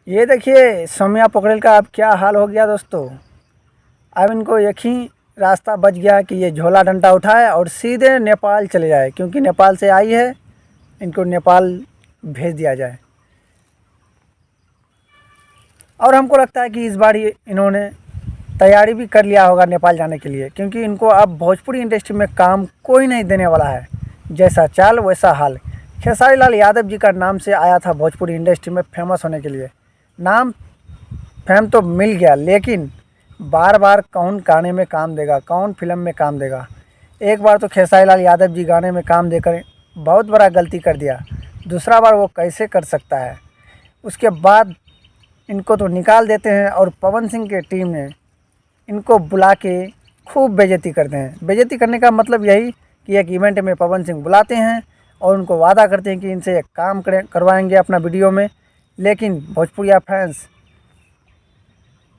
ये देखिए सौम्या पोखरेल का अब क्या हाल हो गया दोस्तों। अब इनको एक ही रास्ता बच गया कि ये झोला डंडा उठाए और सीधे नेपाल चले जाए, क्योंकि नेपाल से आई है, इनको नेपाल भेज दिया जाए। और हमको लगता है कि इस बार ये इन्होंने तैयारी भी कर लिया होगा नेपाल जाने के लिए, क्योंकि इनको अब भोजपुरी इंडस्ट्री में काम कोई नहीं देने वाला है। जैसा चाल वैसा हाल। खेसारी लाल यादव जी का नाम से आया था भोजपुरी इंडस्ट्री में फेमस होने के लिए। नाम फेम तो मिल गया, लेकिन बार बार कौन गाने में काम देगा, कौन फिल्म में काम देगा। एक बार तो खेसारी लाल यादव जी गाने में काम देकर बहुत बड़ा गलती कर दिया, दूसरा बार वो कैसे कर सकता है। उसके बाद इनको तो निकाल देते हैं और पवन सिंह के टीम ने इनको बुला के खूब बेइज्जती करते हैं। बेइज्जती करने का मतलब यही कि एक इवेंट में पवन सिंह बुलाते हैं और उनको वादा करते हैं कि इनसे एक काम करवाएंगे अपना वीडियो में, लेकिन भोजपुरिया फैंस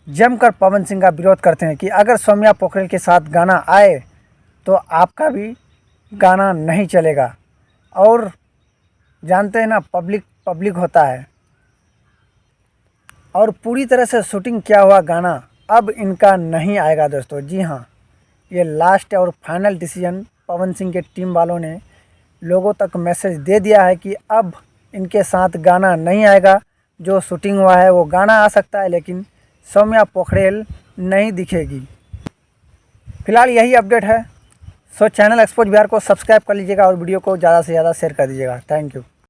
जमकर पवन सिंह का विरोध करते हैं कि अगर सौम्या पोखरेल के साथ गाना आए तो आपका भी गाना नहीं चलेगा। और जानते हैं ना, पब्लिक होता है। और पूरी तरह से शूटिंग किया हुआ गाना अब इनका नहीं आएगा दोस्तों। जी हाँ, ये लास्ट और फाइनल डिसीजन पवन सिंह के टीम वालों ने लोगों तक मैसेज दे दिया है कि अब इनके साथ गाना नहीं आएगा। जो शूटिंग हुआ है वो गाना आ सकता है, लेकिन सौम्या पोखरेल नहीं दिखेगी। फिलहाल यही अपडेट है। सो चैनल एक्सपोज बिहार को सब्सक्राइब कर लीजिएगा और वीडियो को ज़्यादा से ज़्यादा शेयर कर दीजिएगा। Thank you.